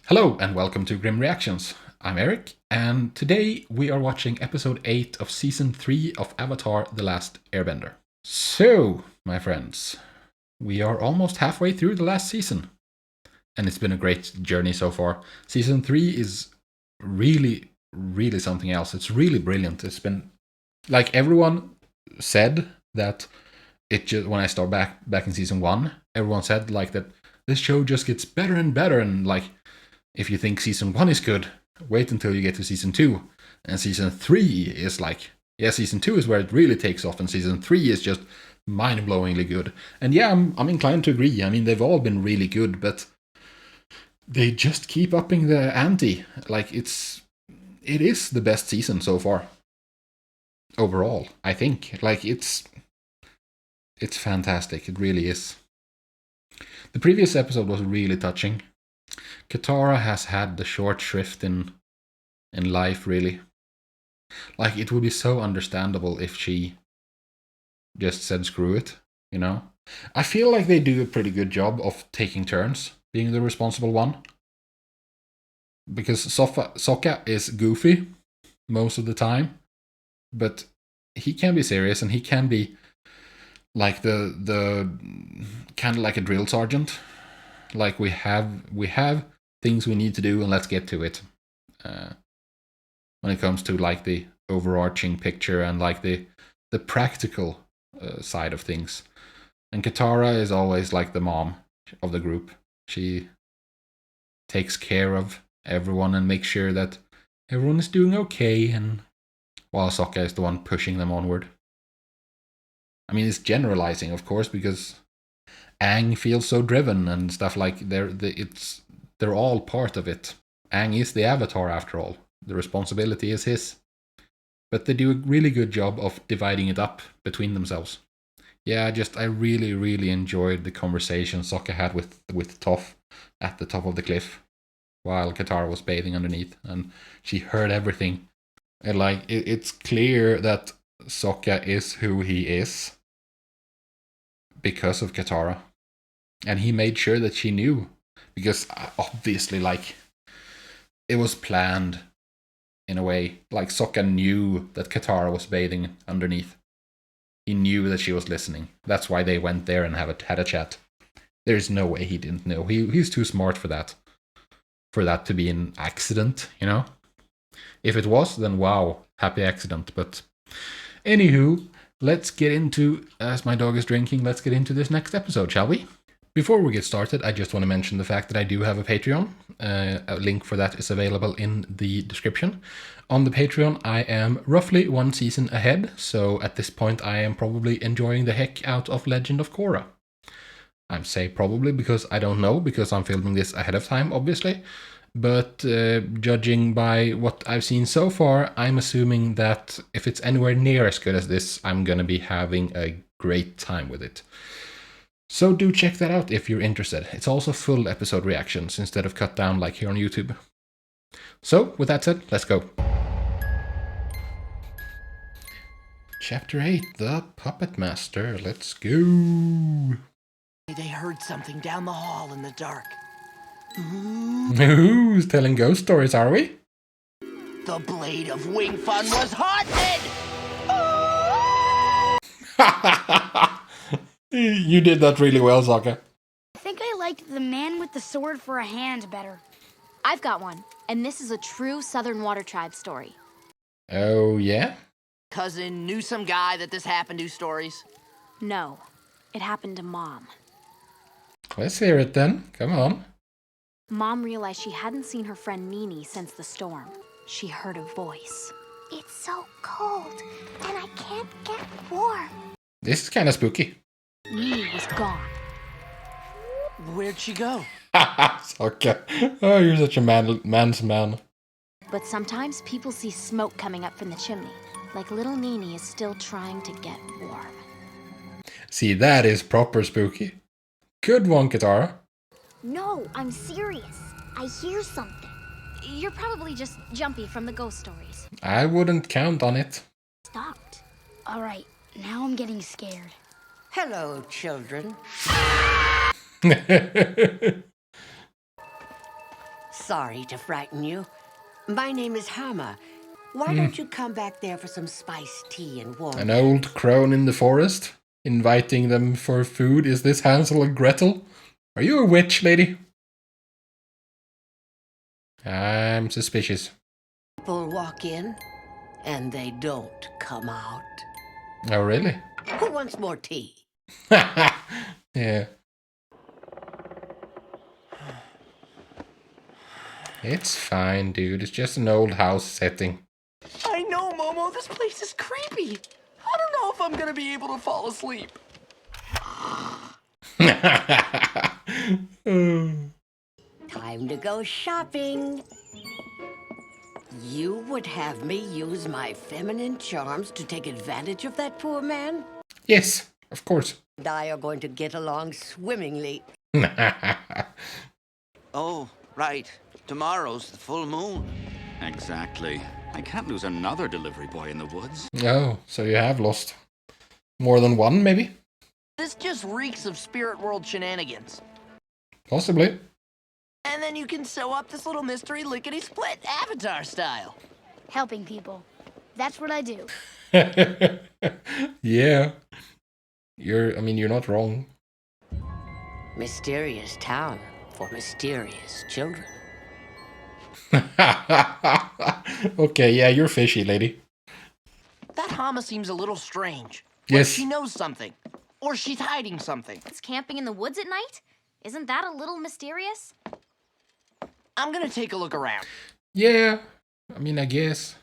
Hello and welcome to Grim Reactions. I'm Erik, and today we are watching episode 8 of season 3 of Avatar: The Last Airbender. So, my friends, we are almost halfway through the last season, and it's been a great journey so far. Season 3 is really something else. It's really brilliant. It's been, like everyone said that it just, when I start back in season 1, everyone said like that this show just gets better and better, and like, if you think season 1 is good, wait until you get to season 2. And season 3 is like, yeah, season 2 is where it really takes off, and season 3 is just mind-blowingly good. And yeah, I'm inclined to agree. I mean, they've all been really good, but they just keep upping the ante. Like, it is the best season so far. Overall, I think. Like, it's fantastic. It really is. The previous episode was really touching. Katara has had the short shrift in life, really. Like, it would be so understandable if she just said screw it, you know? I feel like they do a pretty good job of taking turns being the responsible one. Because Sokka is goofy most of the time, but he can be serious, and he can be like the kind of like a drill sergeant. Like, we have things we need to do, and let's get to it. When it comes to like the overarching picture and like the practical side of things. And Katara is always like the mom of the group. She takes care of everyone and makes sure that everyone is doing okay, and while Sokka is the one pushing them onward. I mean, it's generalizing, of course, because Aang feels so driven and stuff. Like, they're all part of it. Aang is the Avatar, after all. The responsibility is his. But they do a really good job of dividing it up between themselves. Yeah, I really enjoyed the conversation Sokka had with Toph at the top of the cliff while Katara was bathing underneath, and she heard everything. And like, it's clear that Sokka is who he is because of Katara. And he made sure that she knew, because obviously, like, it was planned in a way. Like, Sokka knew that Katara was bathing underneath. He knew that she was listening. That's why they went there and had a chat. There's no way he didn't know. He's too smart for that. For that to be an accident, you know? If it was, then wow, happy accident. But anywho, let's get into, as my dog is drinking, let's get into this next episode, shall we? Before we get started, I just want to mention the fact that I do have a Patreon. A link for that is available in the description. On the Patreon, I am roughly one season ahead, so at this point I am probably enjoying the heck out of Legend of Korra. I say probably because I don't know, because I'm filming this ahead of time, obviously. But judging by what I've seen so far, I'm assuming that if it's anywhere near as good as this, I'm gonna be having a great time with it. So do check that out if you're interested. It's also full episode reactions instead of cut down like here on YouTube. So, with that said, let's go. Chapter 8, The Puppetmaster. Let's go. They heard something down the hall in the dark. Who's telling ghost stories, are we? The blade of Wing Fun was haunted! You did that really well, Sokka. I think I liked the man with the sword for a hand better. I've got one, and this is a true Southern Water Tribe story. Oh, yeah? Cousin knew some guy that this happened to stories. No, it happened to Mom. Let's hear it then. Come on. Mom realized she hadn't seen her friend Nini since the storm. She heard a voice. It's so cold, and I can't get warm. This is kind of spooky. Nini was gone. Where'd she go? Sokka. Oh, you're such a man's man. But sometimes people see smoke coming up from the chimney, like little Nini is still trying to get warm. See, that is proper spooky. Good one, Katara. No, I'm serious. I hear something. You're probably just jumpy from the ghost stories. I wouldn't count on it. Stopped. All right, now I'm getting scared. Hello, children. Sorry to frighten you. My name is Hama. Why don't you come back there for some spiced tea and warm? An old crone in the forest, inviting them for food. Is this Hansel and Gretel? Are you a witch, lady? I'm suspicious. People walk in, and they don't come out. Oh, really? Who wants more tea? Yeah. It's fine, dude. It's just an old house setting. I know, Momo, this place is creepy. I don't know if I'm gonna be able to fall asleep. Time to go shopping. You would have me use my feminine charms to take advantage of that poor man? Yes, of course. And I are going to get along swimmingly. Oh, right. Tomorrow's the full moon. Exactly. I can't lose another delivery boy in the woods. Oh, so you have lost more than one, maybe? This just reeks of spirit world shenanigans. Possibly. And then you can sew up this little mystery lickety-split, Avatar style. Helping people. That's what I do. Yeah. You're not wrong. Mysterious town for mysterious children. Okay, yeah, you're fishy, lady. That Hama seems a little strange. Yes. Like she knows something. Or she's hiding something. It's camping in the woods at night? Isn't that a little mysterious? I'm gonna take a look around. Yeah, I guess.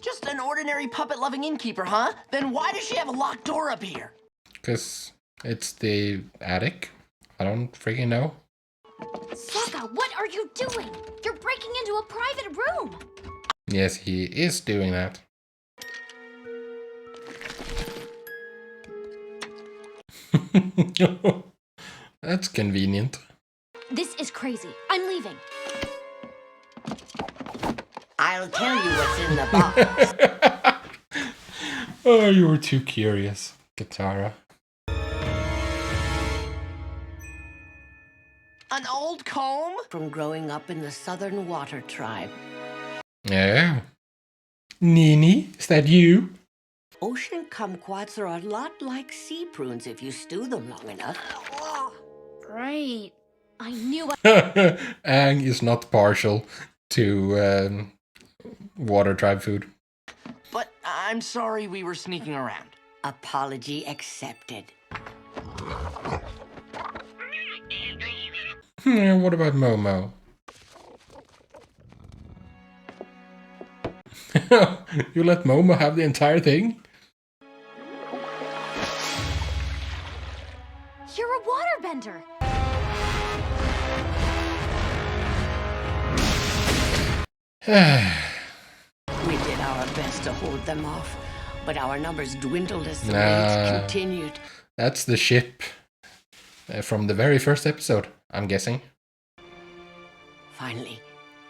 Just an ordinary puppet-loving innkeeper, huh? Then why does she have a locked door up here? Because it's the attic. I don't freaking know. Sokka, what are you doing? You're breaking into a private room. Yes, he is doing that. That's convenient. This is crazy. I'm leaving. I'll tell you what's in the box. Oh, you were too curious, Katara. An old comb? From growing up in the Southern Water Tribe. Oh. Nini, is that you? Ocean kumquats are a lot like sea prunes if you stew them long enough. Great. I knew I... Aang is not partial to water tribe food. But I'm sorry we were sneaking around. Apology accepted. What about Momo? You let Momo have the entire thing? You're a waterbender. We did our best to hold them off, but our numbers dwindled as the raids continued. That's the ship from the very first episode, I'm guessing. Finally,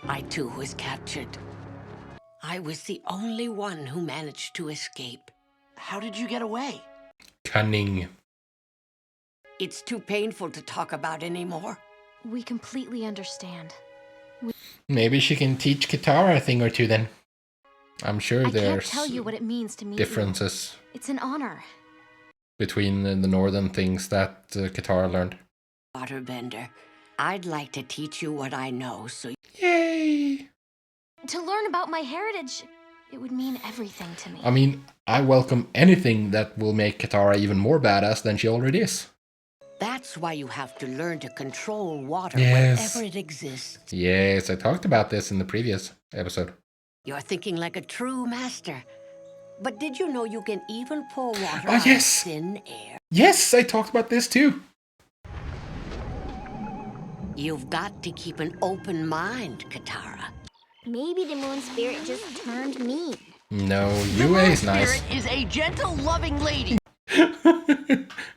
I too was captured. I was the only one who managed to escape. How did you get away? Cunning. It's too painful to talk about anymore. We completely understand. Maybe she can teach Katara a thing or two then. I'm sure I can't there's tell you what it means to meet differences you. It's an honor. between the northern things that Katara learned. Waterbender, I'd like to teach you what I know so Yay! To learn about my heritage, it would mean everything to me. I welcome anything that will make Katara even more badass than she already is. that's why you have to learn to control water Yes. wherever it exists. Yes, I talked about this in the previous episode. You're thinking like a true master. But did you know you can even pour water Oh, out yes. of thin air? Yes, I talked about this too. You've got to keep an open mind, Katara. Maybe the moon spirit just turned mean. No, Yue is nice. Spirit is a gentle, loving lady.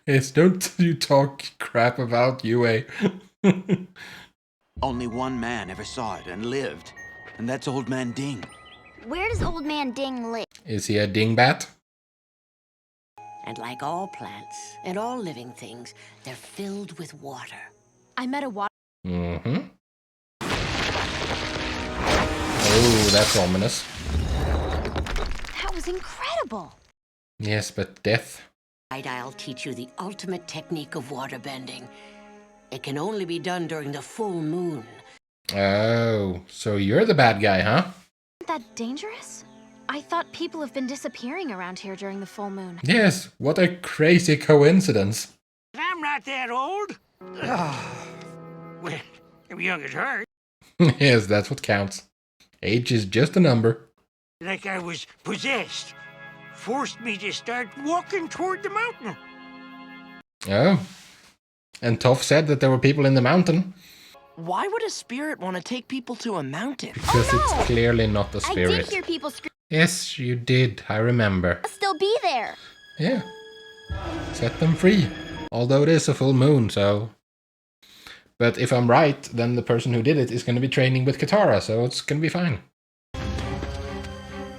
Yes, don't you talk crap about Yue. Only one man ever saw it and lived, and that's Old Man Ding. Where does Old Man Ding live? Is he a dingbat? And like all plants and all living things, they're filled with water. I met a water... Mm-hmm. that's ominous. That was incredible. Yes, but death. I'll teach you the ultimate technique of waterbending. It can only be done during the full moon. Oh, so you're the bad guy, huh? Isn't that dangerous? I thought people have been disappearing around here during the full moon. Yes, what a crazy coincidence. I'm not that old. Well, I'm young at heart. Yes, that's what counts. Age is just a number. Like I was possessed. Forced me to start walking toward the mountain. Oh. And Toph said that there were people in the mountain. Why would a spirit want to take people to a mountain? Because Oh, no! it's clearly not a I spirit. did hear people scream. Yes, you did. I remember. Still be there. Yeah. Set them free. Although it is a full moon, so... But if I'm right, then the person who did it is going to be training with Katara, so it's going to be fine.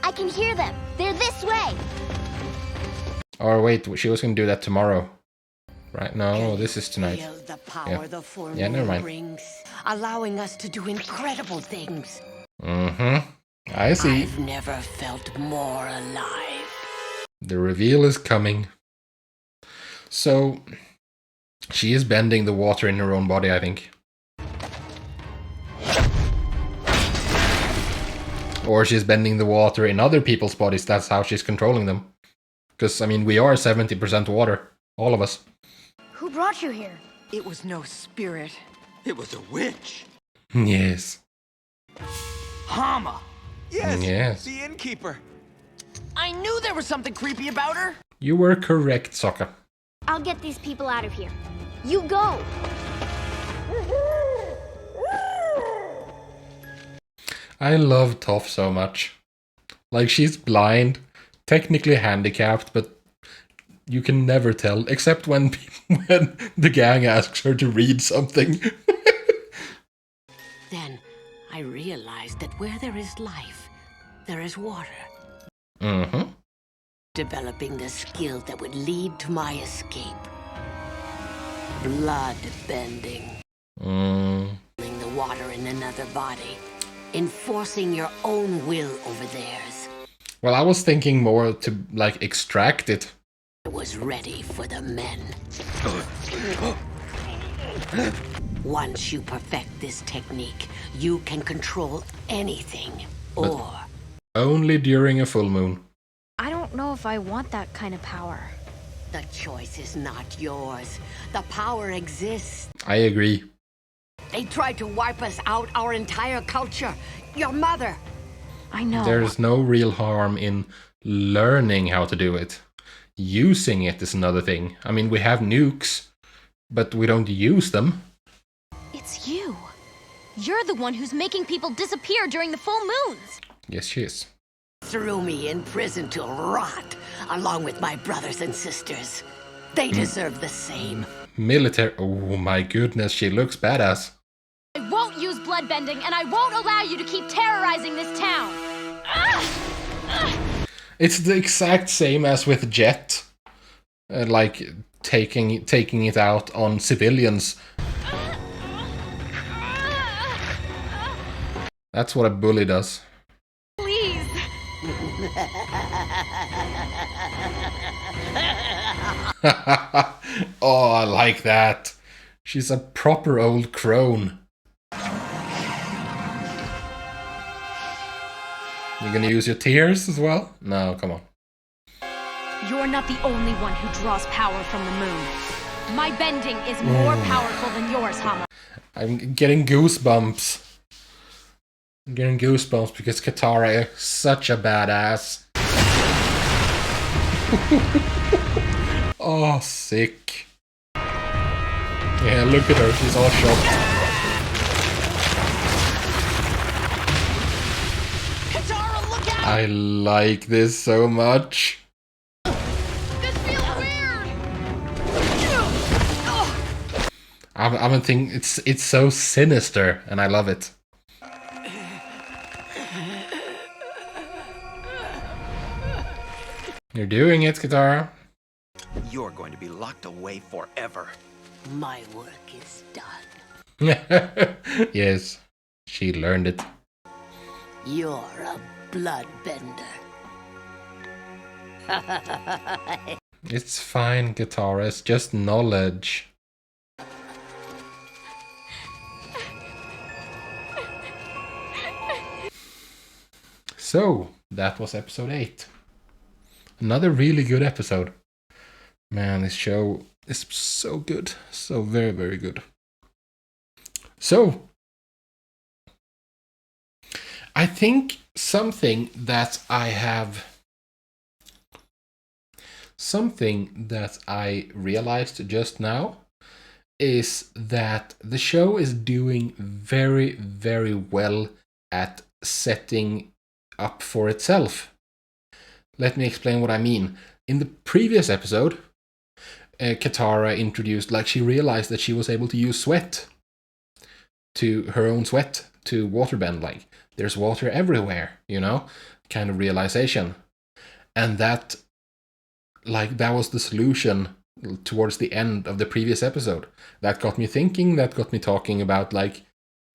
I can hear them. They're this way. Or wait, she was going to do that tomorrow. Right? No, this is tonight. Feel the power Yeah. the full Yeah, never moon mind. brings, allowing us to do incredible things. Mm-hmm. I see. I've never felt more alive. The reveal is coming. So, she is bending the water in her own body, I think. Or she's bending the water in other people's bodies, that's how she's controlling them. Because, I mean, we are 70% water. All of us. Who brought you here? It was no spirit. It was a witch. Yes. Hama! Yes. Yes. The innkeeper. I knew there was something creepy about her! You were correct, Sokka. I'll get these people out of here. You go. I love Toph so much. Like, she's blind, technically handicapped, but you can never tell, except when when the gang asks her to read something. Then I realized that where there is life, there is water. Mm-hmm. Developing the skill that would lead to my escape. Blood bending. Pulling the water in another body. Enforcing your own will over theirs. Well, I was thinking more to, like, extract it. I was ready for the men. Once you perfect this technique, you can control anything. Or Only during a full moon. I don't know if I want that kind of power. the choice is not yours. The power exists. I agree. They tried to wipe us out, our entire culture. Your mother. I know. There's no real harm in learning how to do it. Using it is another thing. I mean, we have nukes, but we don't use them. It's you. You're the one who's making people disappear during the full moons. Yes, she is. Threw me in prison to rot, along with my brothers and sisters. They deserve the same. Military. Oh my goodness, she looks badass. I won't use bloodbending, and I won't allow you to keep terrorizing this town. It's the exact same as with Jet. Like, taking it out on civilians. That's what a bully does. Please. Oh, I like that. She's a proper old crone. You gonna use your tears as well? No, come on. You're not the only one who draws power from the moon. My bending is more powerful than yours, Hama. I'm getting goosebumps. I'm getting goosebumps because Katara is such a badass. Oh, sick. Yeah, look at her. She's all shocked. Katara, look out! I like this so much. This feels weird. I'm thinking it's so sinister, and I love it. You're doing it, Katara. You're going to be locked away forever. My work is done. Yes, she learned it. You're a bloodbender. It's fine, Katara. It's just knowledge. So, that was episode 8. Another really good episode. Man, this show is so good. So very, very good. So, I think something that I realized just now is that the show is doing very, very well at setting up for itself. Let me explain what I mean. In the previous episode, Katara introduced, like, she realized that she was able to use her own sweat to waterbend. Like, there's water everywhere, you know, kind of realization. And that was the solution towards the end of the previous episode. That got me thinking, that got me talking about, like,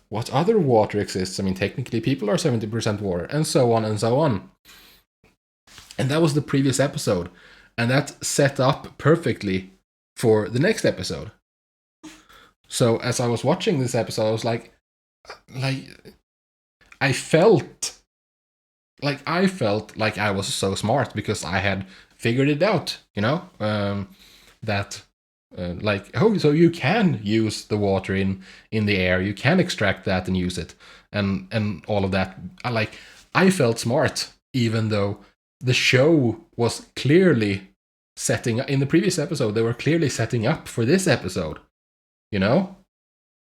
what other water exists. I mean, technically people are 70% water, and so on and so on. And that was the previous episode. And that set up perfectly for the next episode. So as I was watching this episode, I was like I felt like I was so smart because I had figured it out, you know, so you can use the water in the air, you can extract that and use it, and all of that. I felt smart, even though the show was clearly setting up. In the previous episode, they were clearly setting up for this episode, you know,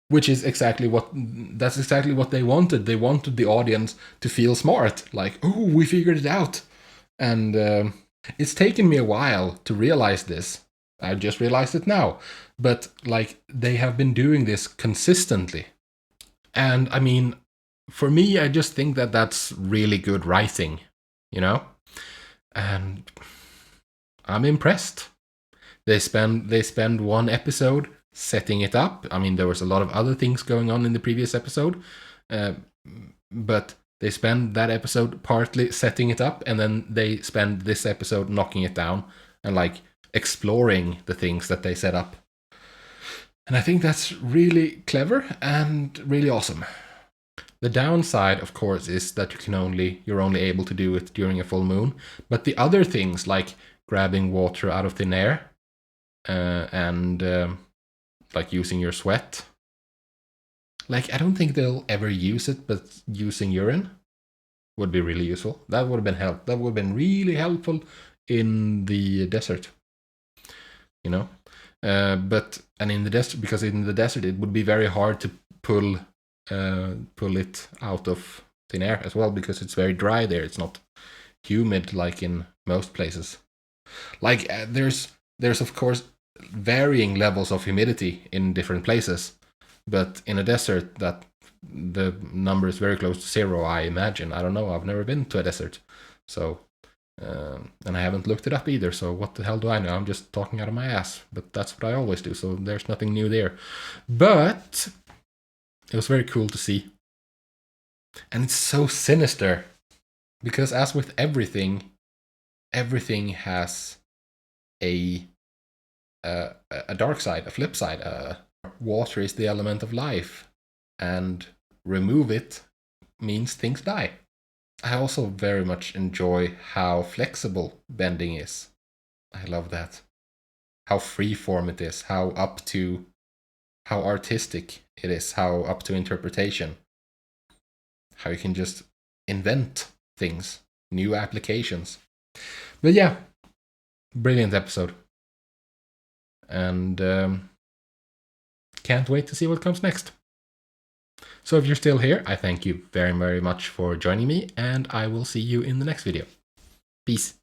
which is exactly what they wanted. They wanted the audience to feel smart, like, oh, we figured it out. And it's taken me a while to realize this. I just realized it now. But, like, they have been doing this consistently. And, I mean, for me, I just think that that's really good writing, you know? And I'm impressed. They spend one episode setting it up. I mean, there was a lot of other things going on in the previous episode. But they spend that episode partly setting it up, and then they spend this episode knocking it down and, like, exploring the things that they set up. And I think that's really clever and really awesome. The downside, of course, is that you're only able to do it during a full moon. But the other things, like grabbing water out of thin air, and like using your sweat, like, I don't think they'll ever use it, but using urine would be really useful. That would have been really helpful in the desert, you know. And in the desert, because in the desert it would be very hard to pull it out of thin air as well, because it's very dry there. It's not humid like in most places. Like, there's of course varying levels of humidity in different places, but in a desert that the number is very close to zero, I imagine. I don't know, I've never been to a desert, so and I haven't looked it up either, so what the hell do I know? I'm just talking out of my ass, but that's what I always do, so there's nothing new there. But it was very cool to see. And it's so sinister, because as with everything has a dark side, a flip side. Water is the element of life, and remove it means things die. I also very much enjoy how flexible bending is. I love that. How freeform it is, how artistic it is, how up to interpretation. How you can just invent things, new applications. But yeah, brilliant episode. And can't wait to see what comes next. So if you're still here, I thank you very, very much for joining me, and I will see you in the next video. Peace.